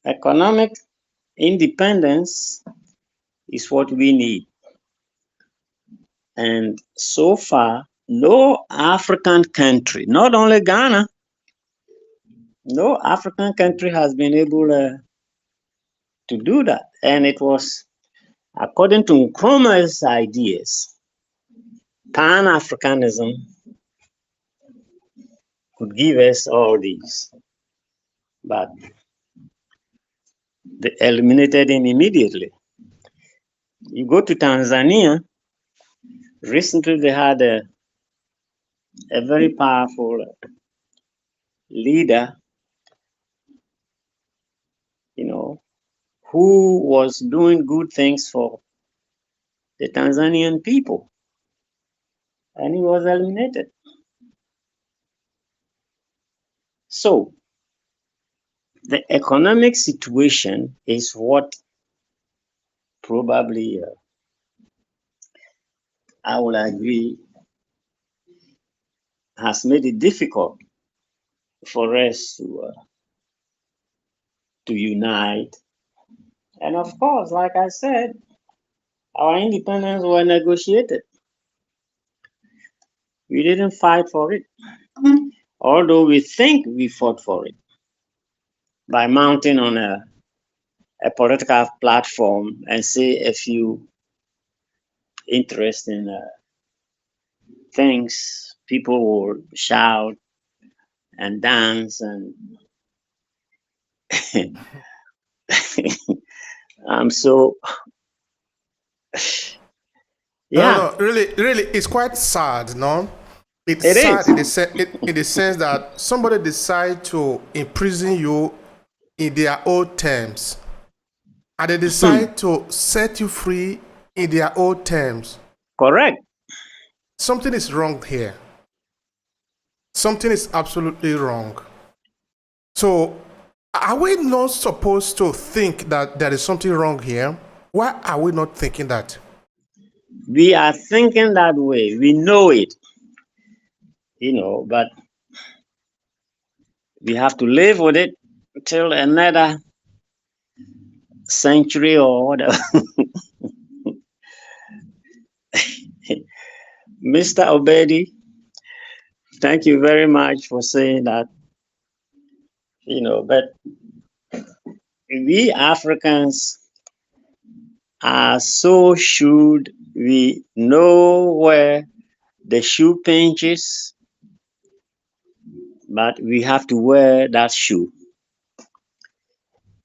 Economic independence is what we need. And so far, no African country, not only Ghana, no African country has been able to do that. And it was according to Nkrumah's ideas, Pan Africanism could give us all these, but they eliminated him immediately. You go to Tanzania, recently they had a very powerful leader, you know, who was doing good things for the Tanzanian people, and he was eliminated. So the economic situation is what probably I will agree has made it difficult for us to unite. And of course, like I said, our independence was negotiated. We didn't fight for it, although we think we fought for it by mounting on a political platform and say a few interesting things. People will shout and dance, and I'm so No, yeah. no, really, really, it's quite sad, no? It's It sad is in the sense that somebody decide to imprison you in their own terms, and they decide to set you free in their own terms. correct. Something is wrong here. Something is absolutely wrong. So, are we not supposed to think that there is something wrong here? Why are we not thinking that? We are thinking that way. We know it, but we have to live with it till another century or whatever. Mr. Obehi, thank you very much for saying that. But we Africans are so should we know where the shoe pinches, but we have to wear that shoe.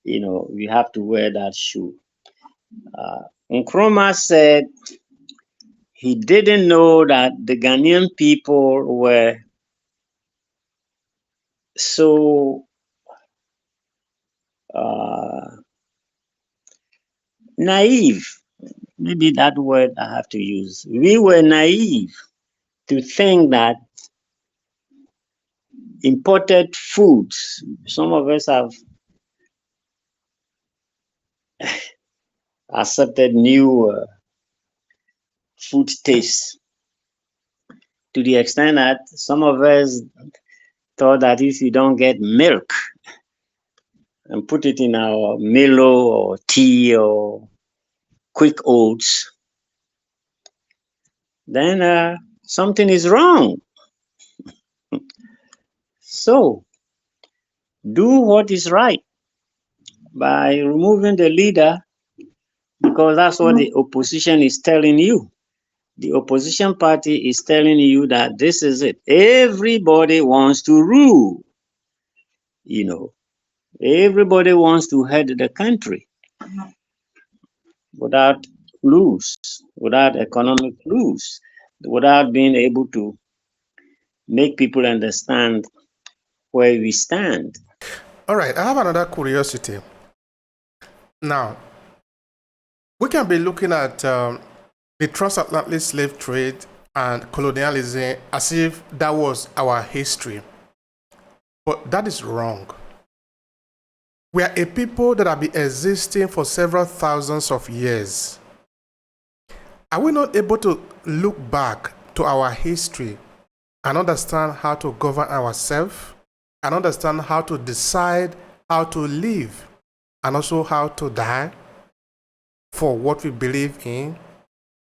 We have to wear that shoe. Nkrumah said he didn't know that the Ghanaian people were so naive. Maybe that word I have to use. We were naive to think that imported foods, some of us have accepted new food tastes to the extent that some of us thought that if you don't get milk and put it in our Milo or tea or quick oats, then something is wrong. So do what is right by removing the leader, because that's what the opposition is telling you. The opposition party is telling you that this is it. Everybody wants to rule. Everybody wants to head the country without loose, without economic loose, without being able to make people understand where we stand. All right, I have another curiosity. Now, we can be looking at the transatlantic slave trade and colonialism as if that was our history. But that is wrong. We are a people that have been existing for several thousands of years. Are we not able to look back to our history and understand how to govern ourselves and understand how to decide how to live? and also how to die for what we believe in?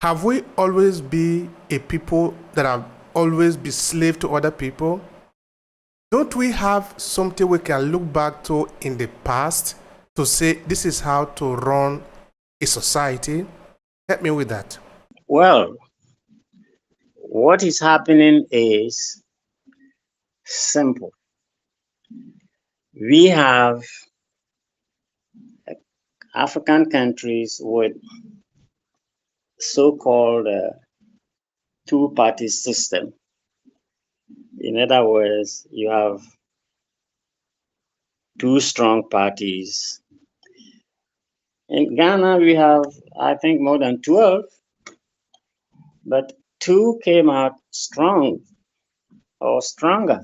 Have we always been a people that have always been slave to other people? Don't we have something we can look back to in the past to say this is how to run a society? Help me with that. Well, what is happening is simple. We have African countries with so-called two-party system. In other words, you have two strong parties. In Ghana, we have, I think, more than 12, but two came out strong or stronger.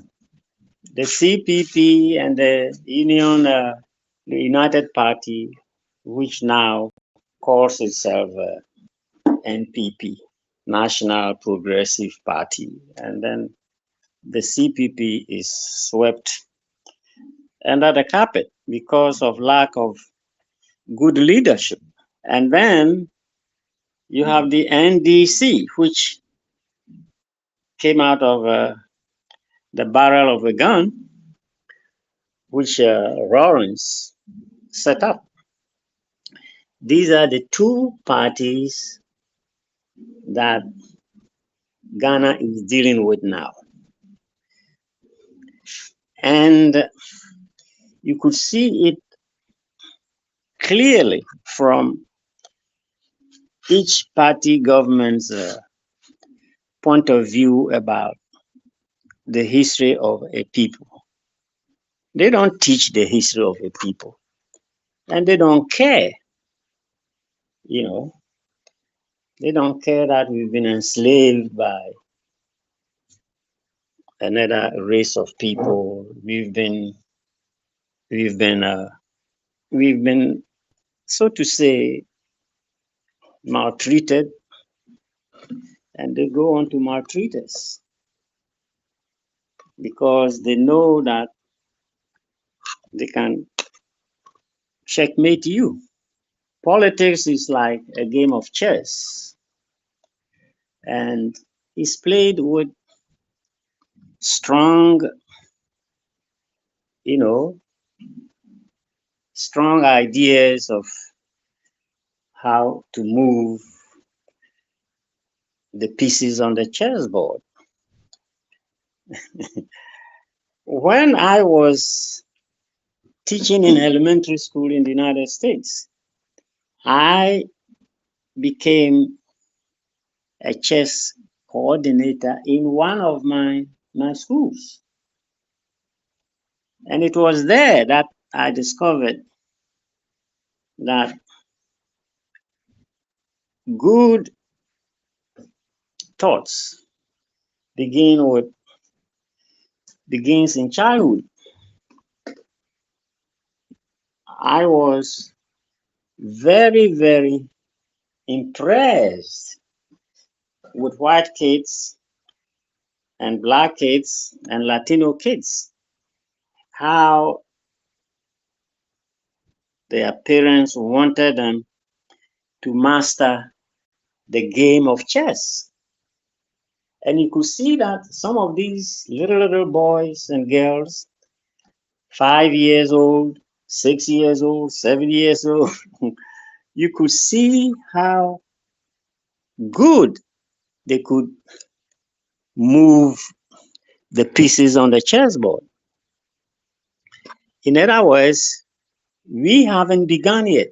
The CPP and the the United Party, which now calls itself NPP, National Progressive Party. And then the CPP is swept under the carpet because of lack of good leadership. And then you have the NDC, which came out of the barrel of a gun, which Lawrence set up. These are the two parties that Ghana is dealing with now. And you could see it clearly from each party government's point of view about the history of a people. They don't teach the history of a people, and they don't care. You know, they don't care that we've been enslaved by another race of people. We've been, uh, we've been, so to say, maltreated, and they go on to maltreat us because they know that they can checkmate you. Politics is like a game of chess, and it's played with strong, you know, strong ideas of how to move the pieces on the chessboard. When I was teaching in elementary school in the United States, I became a chess coordinator in one of my schools. And it was there that I discovered that good thoughts begins in childhood. I was very, very impressed with white kids and black kids and Latino kids, how their parents wanted them to master the game of chess. And you could see that some of these little boys and girls, 5 years old, 6 years old, 7 years old, you could see how good they could move the pieces on the chessboard. In other words, we haven't begun yet.